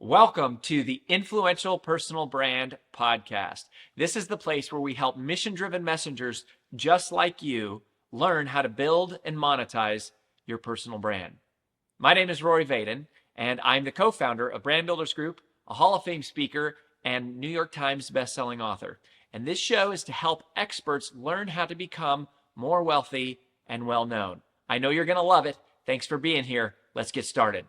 Welcome to the Influential Personal Brand Podcast. This is the place where we help mission-driven messengers just like you learn how to build and monetize your personal brand. My name is Rory Vaden, and I'm the co-founder of Brand Builders Group, a Hall of Fame speaker, and New York Times best-selling author. And this show is to help experts learn how to become more wealthy and well-known. I know you're going to love it. Thanks for being here. Let's get started.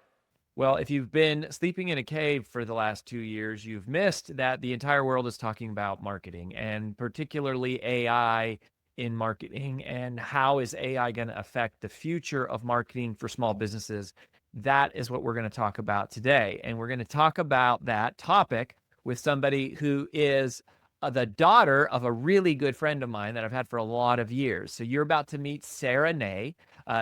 Well, if you've been sleeping in a cave for the last 2 years, you've missed that the entire world is talking about marketing, and particularly AI in marketing, and how is AI going to affect the future of marketing for small businesses. That is what we're going to talk about today. And we're going to talk about that topic with somebody who is the daughter of a really good friend of mine that I've had for a lot of years. So you're about to meet Sara Nay.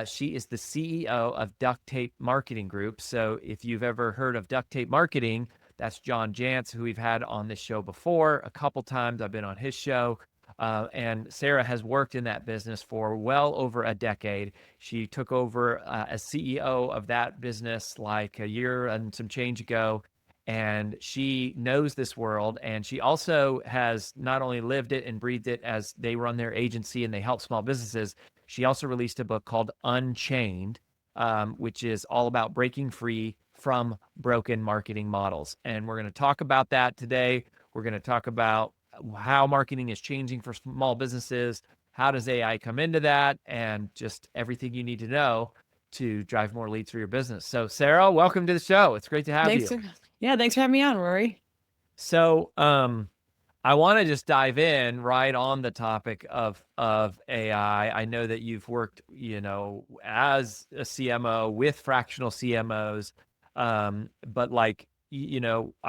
She is the CEO of Duct Tape Marketing Group. So if you've ever heard of Duct Tape Marketing, that's John Jantz, who we've had on this show before a couple times. I've been on his show. And Sara has worked in that business for well over a decade. She took over as CEO of that business like a year and some change ago. And she knows this world. And she also has not only lived it and breathed it as they run their agency and they help small businesses. She also released a book called Unchained, which is all about breaking free from broken marketing models. And we're going to talk about that today. We're going to talk about how marketing is changing for small businesses. How does AI come into that? And just everything you need to know to drive more leads for your business. So Sara, welcome to the show. It's great to have you. Thanks for having me on, Rory. So I want to just dive in right on the topic of AI. I know that you've worked, as a CMO with fractional CMOs, but I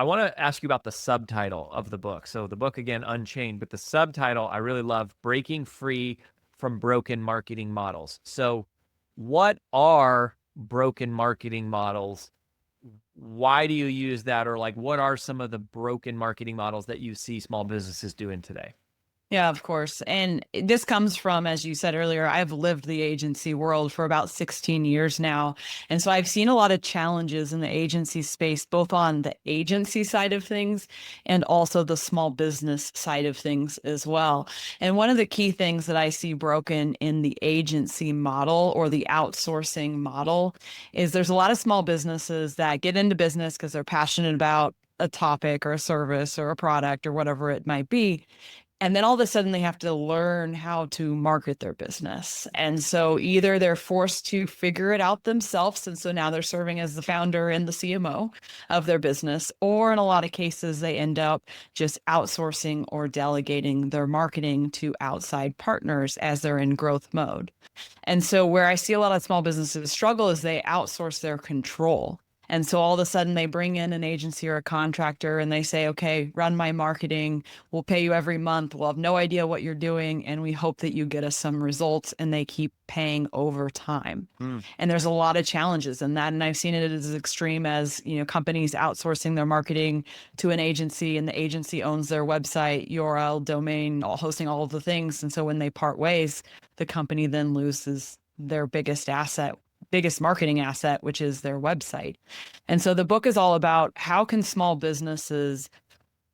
want to ask you about the subtitle of the book. So the book, again, Unchained, but the subtitle I really love, Breaking Free from Broken Marketing Models. So what are broken marketing models? Why do you use that? Or what are some of the broken marketing models that you see small businesses doing today? Yeah, of course. And this comes from, as you said earlier, I've lived the agency world for about 16 years now. And so I've seen a lot of challenges in the agency space, both on the agency side of things and also the small business side of things as well. And one of the key things that I see broken in the agency model or the outsourcing model is there's a lot of small businesses that get into business because they're passionate about a topic or a service or a product or whatever it might be. And then all of a sudden they have to learn how to market their business. And so either they're forced to figure it out themselves. And so now they're serving as the founder and the CMO of their business. Or in a lot of cases, they end up just outsourcing or delegating their marketing to outside partners as they're in growth mode. And so where I see a lot of small businesses struggle is they outsource their control. And so all of a sudden they bring in an agency or a contractor and they say, okay, run my marketing. We'll pay you every month. We'll have no idea what you're doing. And we hope that you get us some results. And they keep paying over time. And there's a lot of challenges in that. And I've seen it as extreme as, companies outsourcing their marketing to an agency, and the agency owns their website, URL, domain, hosting all of the things. And so when they part ways, the company then loses their biggest marketing asset, which is their website. And so the book is all about how can small businesses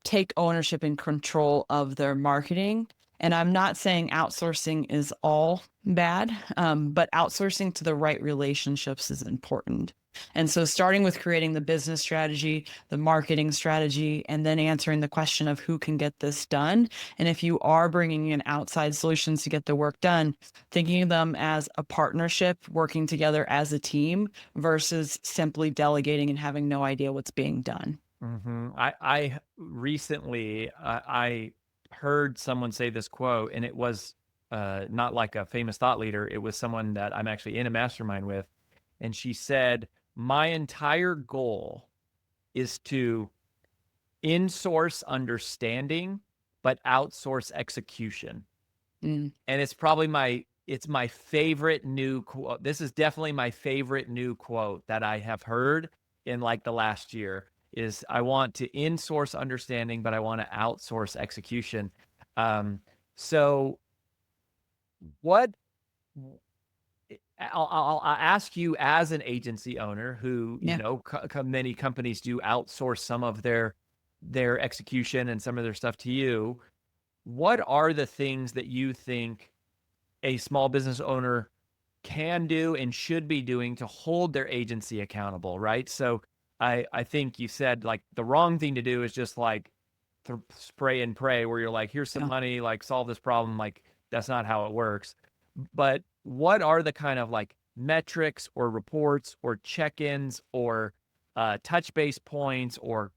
take ownership and control of their marketing. And I'm not saying outsourcing is all bad, but outsourcing to the right relationships is important. And so starting with creating the business strategy, the marketing strategy, and then answering the question of who can get this done. And if you are bringing in outside solutions to get the work done, thinking of them as a partnership, working together as a team versus simply delegating and having no idea what's being done. I recently, I heard someone say this quote, and it was not like a famous thought leader. It was someone that I'm actually in a mastermind with. And she said, my entire goal is to insource understanding, but outsource execution. And it's probably my favorite new quote. This is definitely my favorite new quote that I have heard in the last year is I want to insource understanding, but I want to outsource execution. So what I'll ask you as an agency owner who, Yeah. many companies do outsource some of their execution and some of their stuff to you. What are the things that you think a small business owner can do and should be doing to hold their agency accountable, right? So I think you said like the wrong thing to do is just like spray and pray where you're like, here's some Yeah. money, like solve this problem. Like that's not how it works. But what are the kind of like metrics or reports or check-ins or touch base points or,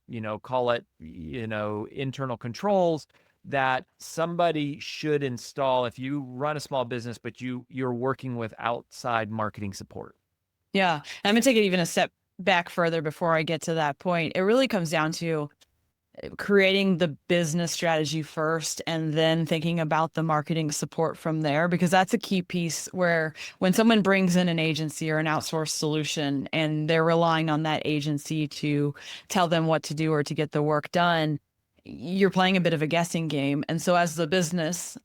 call it, internal controls that somebody should install if you run a small business, but you're working with outside marketing support? Yeah. I'm gonna take it even a step back further before I get to that point. It really comes down to creating the business strategy first and then thinking about the marketing support from there, because that's a key piece where when someone brings in an agency or an outsourced solution and they're relying on that agency to tell them what to do or to get the work done, you're playing a bit of a guessing game. And so as the business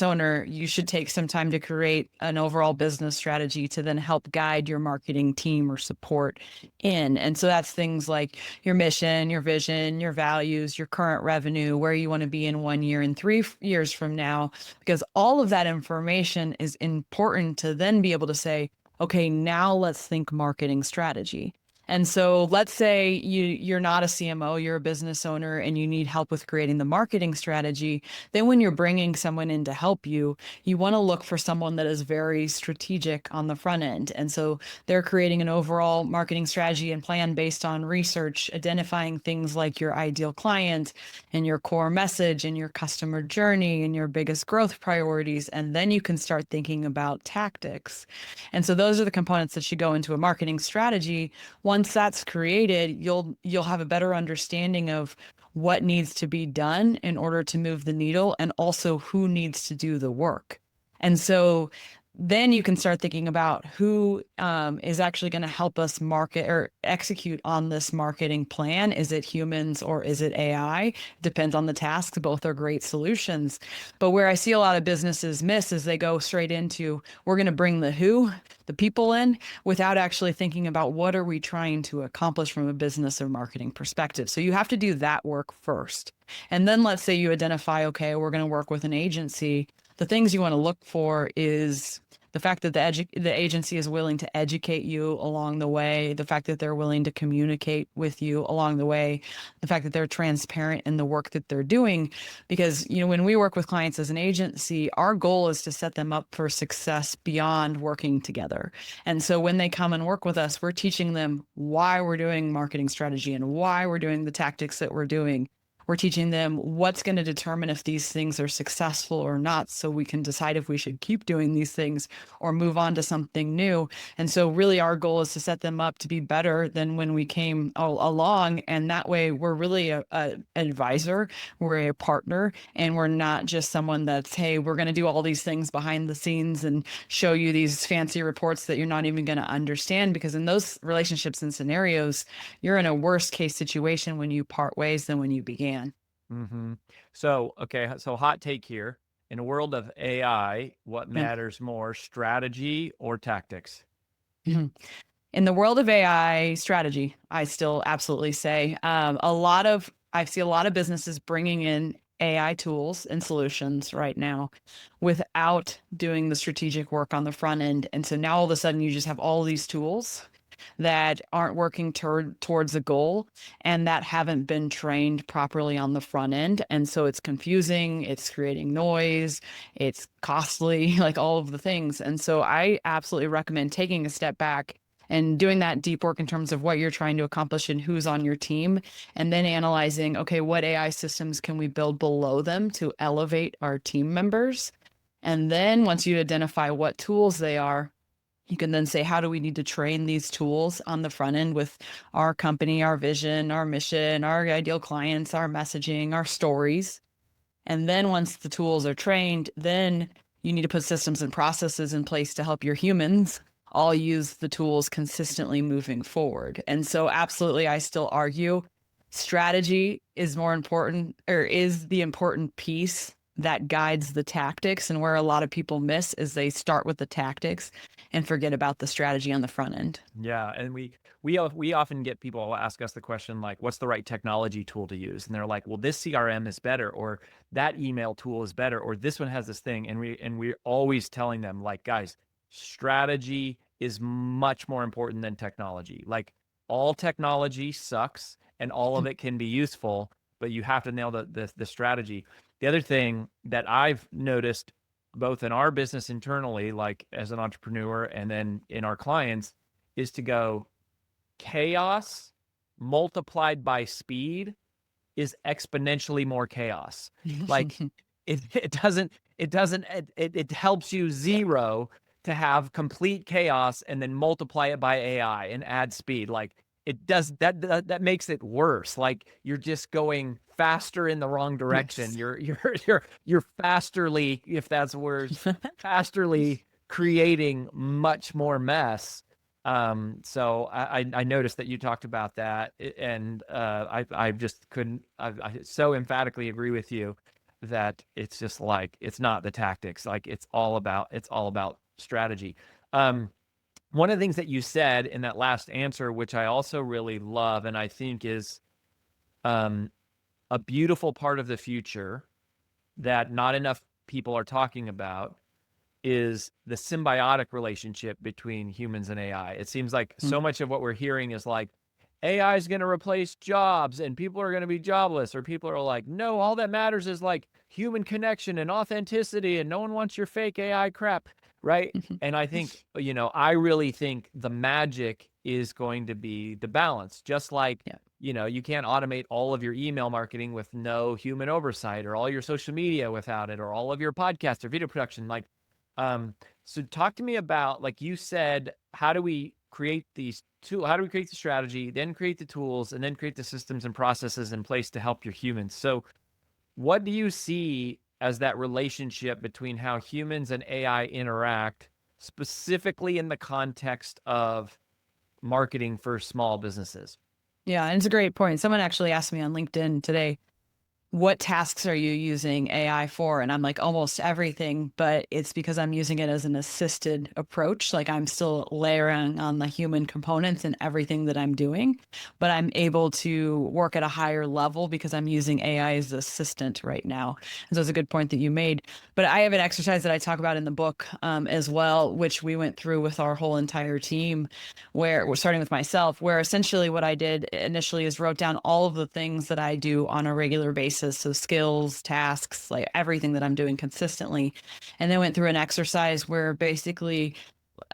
owner, you should take some time to create an overall business strategy to then help guide your marketing team or support in. And so that's things like your mission, your vision, your values, your current revenue, where you want to be in 1 year and 3 years from now, because all of that information is important to then be able to say, okay, now let's think marketing strategy. And so let's say you're not a CMO, you're a business owner and you need help with creating the marketing strategy. Then when you're bringing someone in to help you, you want to look for someone that is very strategic on the front end. And so they're creating an overall marketing strategy and plan based on research, identifying things like your ideal client and your core message and your customer journey and your biggest growth priorities. And then you can start thinking about tactics. And so those are the components that should go into a marketing strategy. Once that's created, you'll have a better understanding of what needs to be done in order to move the needle and also who needs to do the work. And so then you can start thinking about who is actually going to help us market or execute on this marketing plan. Is it humans or is it AI? Depends on the task. Both are great solutions. But where I see a lot of businesses miss is they go straight into, we're going to bring the people in, without actually thinking about what are we trying to accomplish from a business or marketing perspective. So you have to do that work first. And then let's say you identify, okay, we're going to work with an agency. The things you want to look for is the fact that the agency is willing to educate you along the way, the fact that they're willing to communicate with you along the way, the fact that they're transparent in the work that they're doing. Because, when we work with clients as an agency, our goal is to set them up for success beyond working together. And so when they come and work with us, we're teaching them why we're doing marketing strategy and why we're doing the tactics that we're doing. We're teaching them what's going to determine if these things are successful or not, so we can decide if we should keep doing these things or move on to something new. And so really our goal is to set them up to be better than when we came along. And that way we're really a advisor, we're a partner, and we're not just someone that's, hey, we're going to do all these things behind the scenes and show you these fancy reports that you're not even going to understand. Because in those relationships and scenarios, you're in a worse case situation when you part ways than when you began. Mm-hmm. So, okay, so hot take here. In a world of AI, what Yeah. matters more, strategy or tactics? Mhm. In the world of AI strategy, I still absolutely say I see a lot of businesses bringing in AI tools and solutions right now without doing the strategic work on the front end. And so now all of a sudden you just have all these tools that aren't working towards a goal and that haven't been trained properly on the front end. And so it's confusing, it's creating noise, it's costly, like all of the things. And so I absolutely recommend taking a step back and doing that deep work in terms of what you're trying to accomplish and who's on your team, and then analyzing, okay, what AI systems can we build below them to elevate our team members? And then once you identify what tools they are, you can then say, how do we need to train these tools on the front end with our company, our vision, our mission, our ideal clients, our messaging, our stories. And then once the tools are trained, then you need to put systems and processes in place to help your humans all use the tools consistently moving forward. And so absolutely, I still argue strategy is more important, or is the important piece that guides the tactics. And where a lot of people miss is they start with the tactics and forget about the strategy on the front end. Yeah, and we often get people ask us the question like, "What's the right technology tool to use?" And they're like, "Well, this CRM is better, or that email tool is better, or this one has this thing." And we're always telling them like, "Guys, strategy is much more important than technology. Like all technology sucks, and all of it can be useful, but you have to nail the strategy." The other thing that I've noticed both in our business internally, like as an entrepreneur, and then in our clients, is to go chaos multiplied by speed is exponentially more chaos. Like it helps you zero to have complete chaos and then multiply it by AI and add speed. Like it does that makes it worse. Like you're just going faster in the wrong direction. Yes. You're fasterly, if that's words, fasterly creating much more mess. So I noticed that you talked about that, and I just couldn't. I so emphatically agree with you that it's just like it's not the tactics. Like it's all about strategy. Um, One of the things that you said in that last answer, which I also really love, and I think is um, a beautiful part of the future that not enough people are talking about, is the symbiotic relationship between humans and AI. It seems like so much of what we're hearing is like AI is going to replace jobs and people are going to be jobless, or people are like, no, all that matters is like human connection and authenticity, and no one wants your fake AI crap, right? Mhm. And I think, I really think the magic is going to be the balance, just like, Yeah. you can't automate all of your email marketing with no human oversight, or all your social media without it, or all of your podcast or video production. Like, so talk to me about, like you said, how do we create how do we create the strategy, then create the tools, and then create the systems and processes in place to help your humans? So what do you see as that relationship between how humans and AI interact, specifically in the context of marketing for small businesses? Yeah, and it's a great point. Someone actually asked me on LinkedIn today, what tasks are you using AI for? And I'm like, almost everything, but it's because I'm using it as an assisted approach. Like I'm still layering on the human components in everything that I'm doing, but I'm able to work at a higher level because I'm using AI as an assistant right now. And so it's a good point that you made. But I have an exercise that I talk about in the book as well, which we went through with our whole entire team, where we're starting with myself, where essentially what I did initially is wrote down all of the things that I do on a regular basis. So skills, tasks, like everything that I'm doing consistently. And then went through an exercise where basically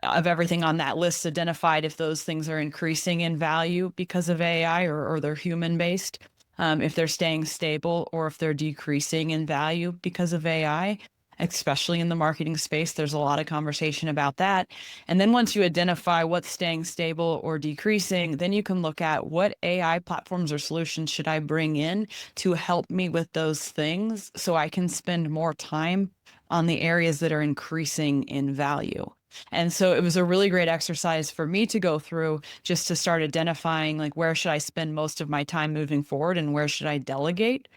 of everything on that list identified if those things are increasing in value because of AI, or they're human based, if they're staying stable or if they're decreasing in value because of AI. Especially in the marketing space, there's a lot of conversation about that. And then once you identify what's staying stable or decreasing, then you can look at what AI platforms or solutions should I bring in to help me with those things so I can spend more time on the areas that are increasing in value. And so it was a really great exercise for me to go through, just to start identifying like where should I spend most of my time moving forward and where should I delegate.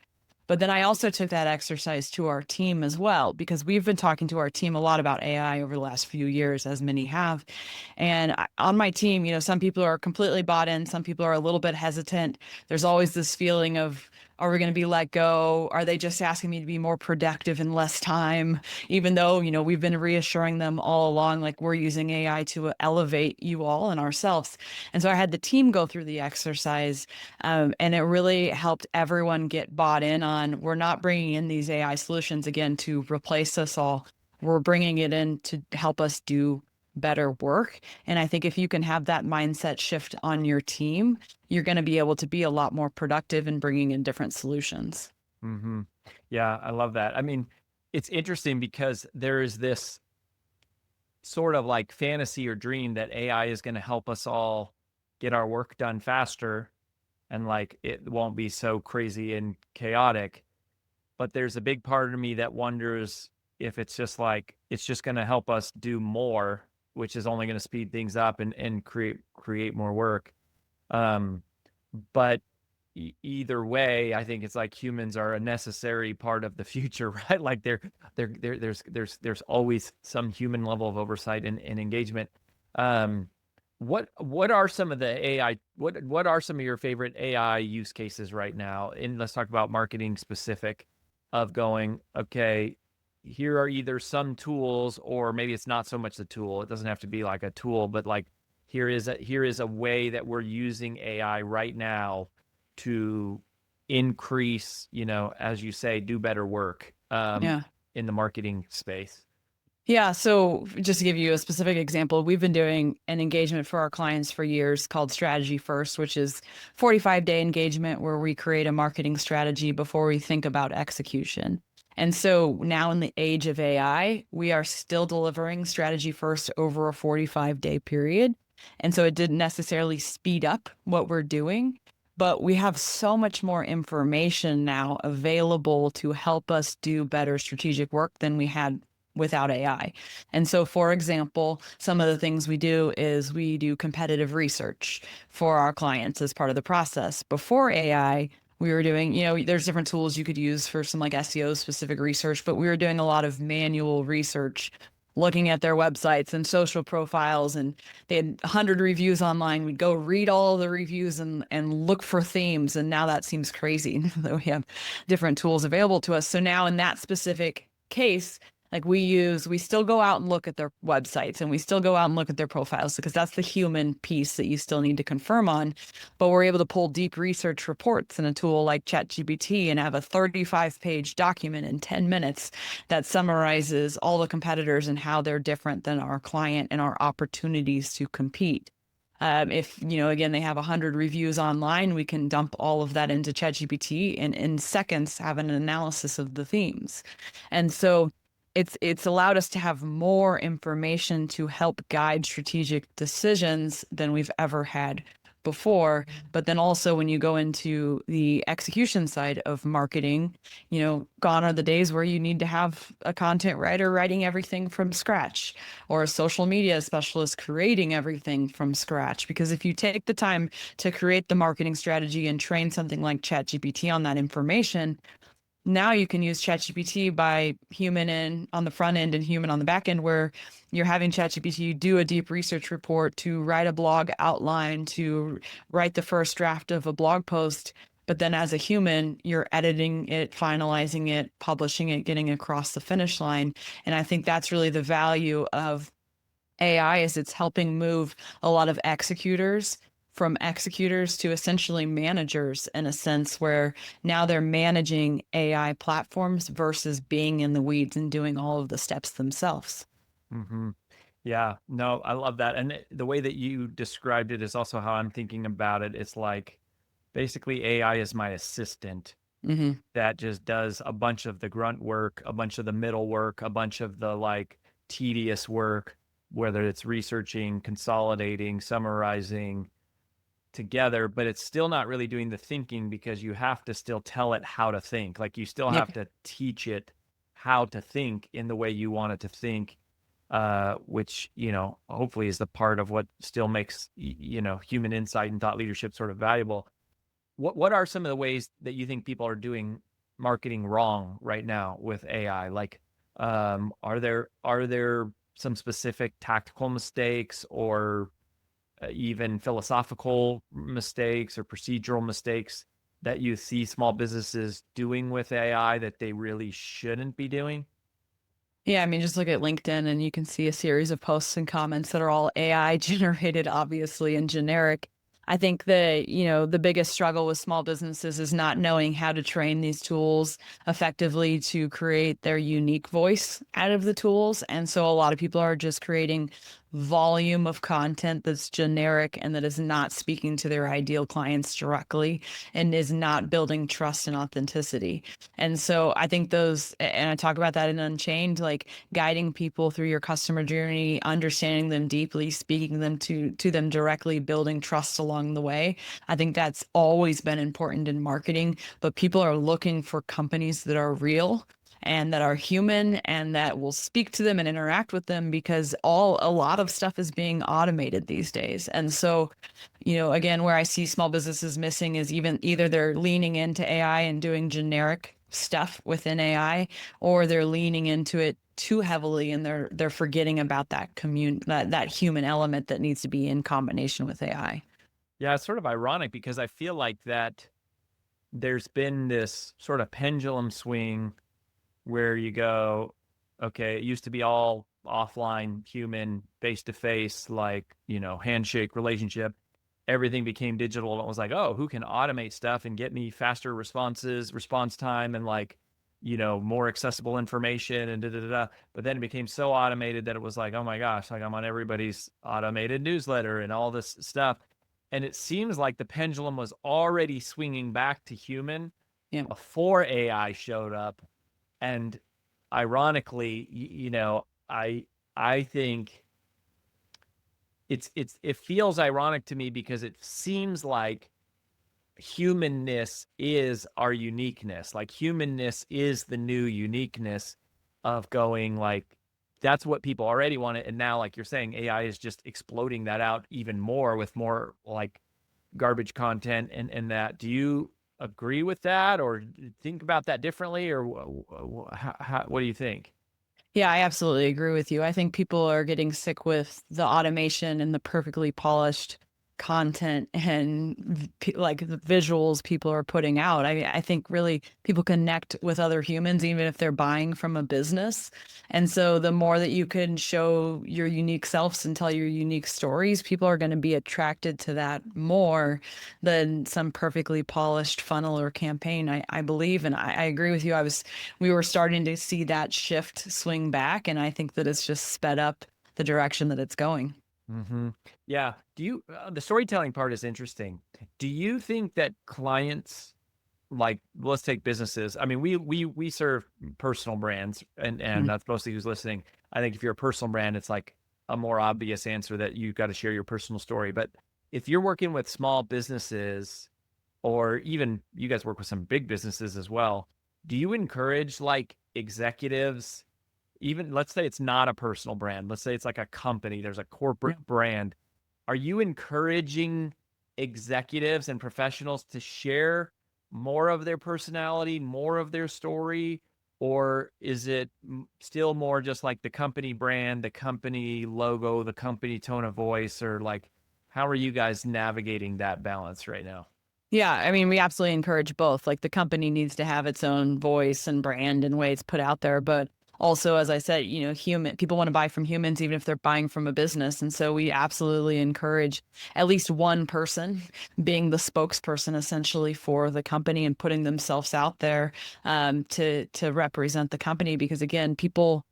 But then I also took that exercise to our team as well, because we've been talking to our team a lot about AI over the last few years, as many have. And on my team, some people are completely bought in, some people are a little bit hesitant. There's always this feeling of, are we going to be let go? Are they just asking me to be more productive in less time? Even though, we've been reassuring them all along, like we're using AI to elevate you all and ourselves. And so I had the team go through the exercise, and it really helped everyone get bought in on, we're not bringing in these AI solutions again to replace us all. We're bringing it in to help us do better work. And I think if you can have that mindset shift on your team, you're going to be able to be a lot more productive in bringing in different solutions. Mm-hmm. Yeah, I love that. I mean, it's interesting because there is this sort of like fantasy or dream that AI is going to help us all get our work done faster, and like it won't be so crazy and chaotic. But there's a big part of me that wonders if it's just like it's just going to help us do more, which is only going to speed things up and create more work. Um, but either way, I think it's like humans are a necessary part of the future, right? Like there's always some human level of oversight and engagement. Um, what are some of the AI? What are some of your favorite AI use cases right now? And let's talk about marketing specific. Of going, okay, here are either some tools, or maybe it's not so much the tool. It doesn't have to be like a tool, but like here is a way that we're using AI right now to increase, as you say, do better work Yeah. in the marketing space. Yeah. So just to give you a specific example, we've been doing an engagement for our clients for years called Strategy First, which is 45-day engagement where we create a marketing strategy before we think about execution. And so now in the age of AI, we are still delivering strategy first over a 45-day period. And so it didn't necessarily speed up what we're doing, but we have so much more information now available to help us do better strategic work than we had without AI. And so, for example, some of the things we do is we do competitive research for our clients as part of the process. Before AI, we were doing, there's different tools you could use for some like SEO specific research, but we were doing a lot of manual research, looking at their websites and social profiles, and they had 100 reviews online. We'd go read all the reviews and look for themes. And now that seems crazy that we have different tools available to us. So now in that specific case, like we still go out and look at their websites, and we still go out and look at their profiles, because that's the human piece that you still need to confirm on. But we're able to pull deep research reports in a tool like ChatGPT and have a 35-page document in 10 minutes that summarizes all the competitors and how they're different than our client and our opportunities to compete. If, again, they have 100 reviews online, we can dump all of that into ChatGPT and in seconds have an analysis of the themes. And so it's allowed us to have more information to help guide strategic decisions than we've ever had before. But then also when you go into the execution side of marketing, gone are the days where you need to have a content writer writing everything from scratch, or a social media specialist creating everything from scratch. Because if you take the time to create the marketing strategy and train something like ChatGPT on that information, now you can use ChatGPT by human in on the front end and human on the back end, where you're having ChatGPT do a deep research report, to write a blog outline, to write the first draft of a blog post. But then as a human, you're editing it, finalizing it, publishing it, getting across the finish line. And I think that's really the value of AI, is it's helping move a lot of executors from executors to essentially managers, in a sense where now they're managing AI platforms versus being in the weeds and doing all of the steps themselves. Mm-hmm. Yeah, no, I love that. And the way that you described it is also how I'm thinking about it. It's like basically AI is my assistant Mm-hmm. that just does a bunch of the grunt work, a bunch of the middle work, a bunch of the like tedious work, whether it's researching, consolidating, summarizing together, but it's still not really doing the thinking, because you have to still tell it how to think. Like you still Yep. have to teach it how to think in the way you want it to think, which, hopefully is the part of what still makes, human insight and thought leadership sort of valuable. What are some of the ways that you think people are doing marketing wrong right now with AI? Like, are there some specific tactical mistakes, or even philosophical mistakes or procedural mistakes that you see small businesses doing with AI that they really shouldn't be doing? Yeah, I mean, just look at LinkedIn and you can see a series of posts and comments that are all AI generated, obviously, and generic. I think the biggest struggle with small businesses is not knowing how to train these tools effectively to create their unique voice out of the tools. And so a lot of people are just creating volume of content that's generic and that is not speaking to their ideal clients directly and is not building trust and authenticity. And so I think and I talk about that in Unchained, like guiding people through your customer journey, understanding them deeply, speaking them to them directly, building trust along the way. I think that's always been important in marketing, but people are looking for companies that are real. and that are human and that will speak to them and interact with them, because a lot of stuff is being automated these days. And so, again, where I see small businesses missing is either they're leaning into AI and doing generic stuff within AI, or they're leaning into it too heavily and they're forgetting about that human element that needs to be in combination with AI. Yeah, it's sort of ironic because I feel like that there's been this sort of pendulum swing where you go, okay, it used to be all offline, human, face to face, like, handshake relationship. Everything became digital. And it was like, oh, who can automate stuff and get me faster response time, and like, more accessible information and da da da da. But then it became so automated that it was like, oh my gosh, like I'm on everybody's automated newsletter and all this stuff. And it seems like the pendulum was already swinging back to human Yeah. before AI showed up. And ironically, I think it feels ironic to me because it seems like humanness is our uniqueness. Like humanness is the new uniqueness of going, like, that's what people already wanted. And now, like you're saying, AI is just exploding that out even more with more like garbage content and that. Do you agree with that, or think about that differently, or what do you think? Yeah, I absolutely agree with you. I think people are getting sick with the automation and the perfectly polished content and like the visuals people are putting out. I think really people connect with other humans even if they're buying from a business. And so the more that you can show your unique selves and tell your unique stories, people are going to be attracted to that more than some perfectly polished funnel or campaign. I believe, and I agree with you. We were starting to see that shift swing back, and I think that it's just sped up the direction that it's going. Mm-hmm. Yeah. The storytelling part is interesting. Do you think that clients, like, let's take businesses. I mean, we serve personal brands, and Mm. that's mostly who's listening. I think if you're a personal brand, it's like a more obvious answer that you've got to share your personal story. But if you're working with small businesses, or even you guys work with some big businesses as well, do you encourage like executives, even let's say it's not a personal brand, let's say it's like a company, there's a Yeah. corporate brand. Are you encouraging executives and professionals to share more of their personality, more of their story? Or is it still more just like the company brand, the company logo, the company tone of voice? Or like, how are you guys navigating that balance right now? Yeah, I mean, we absolutely encourage both. Like the company needs to have its own voice and brand and way it's put out there, but also, as I said, human people want to buy from humans even if they're buying from a business. And so we absolutely encourage at least one person being the spokesperson essentially for the company and putting themselves out there to represent the company. Because again, people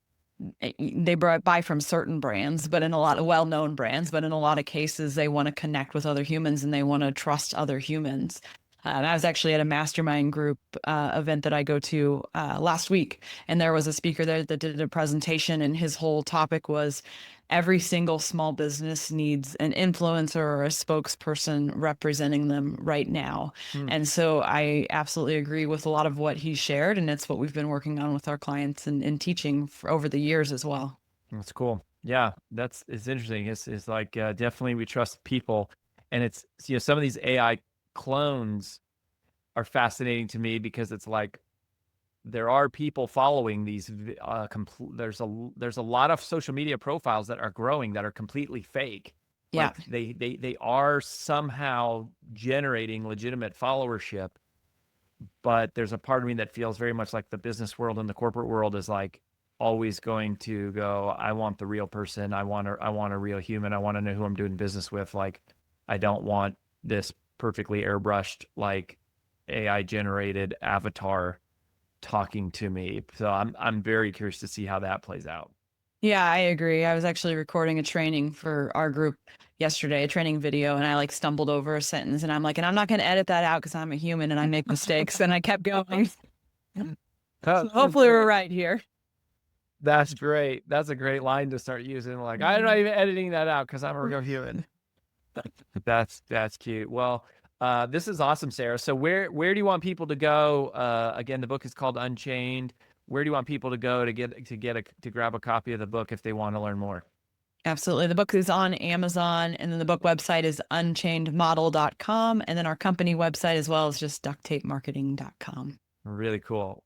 they buy from certain brands, but in a lot of well-known brands, but in a lot of cases, they want to connect with other humans and they want to trust other humans. And I was actually at a mastermind group event that I go to last week, and there was a speaker there that did a presentation, and his whole topic was every single small business needs an influencer or a spokesperson representing them right now. Hmm. And so I absolutely agree with a lot of what he shared, and it's what we've been working on with our clients and teaching for over the years as well. That's cool. Yeah, it's interesting. It's like definitely we trust people, and it's some of these AI clones are fascinating to me because it's like there are people following these. There's a lot of social media profiles that are growing that are completely fake. Yeah. Like they are somehow generating legitimate followership, but there's a part of me that feels very much like the business world and the corporate world is like always going to go, I want the real person. I want a real human. I want to know who I'm doing business with. Like, I don't want this perfectly airbrushed, like AI generated avatar talking to me. So I'm very curious to see how that plays out. Yeah, I agree. I was actually recording a training for our group yesterday, a training video, and I like stumbled over a sentence and I'm like, and I'm not going to edit that out because I'm a human and I make mistakes. And I kept going. So hopefully we're right here. That's great. That's a great line to start using. Like, I'm not even editing that out because I'm a real human. That's cute. Well, this is awesome, Sarah. So where do you want people to go? Again, the book is called Unchained. where do you want people to go to grab a copy of the book if they want to learn more? Absolutely. The book is on Amazon, and then the book website is unchainedmodel.com. And then our company website as well is just ducttapemarketing.com. Really cool.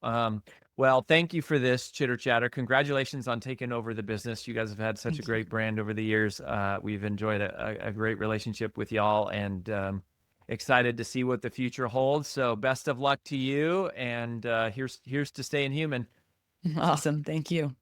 Well, thank you for this chitter chatter. Congratulations on taking over the business. You guys have had such a great brand over the years. We've enjoyed a great relationship with y'all, and excited to see what the future holds. So best of luck to you. And here's to staying human. Awesome. Thank you.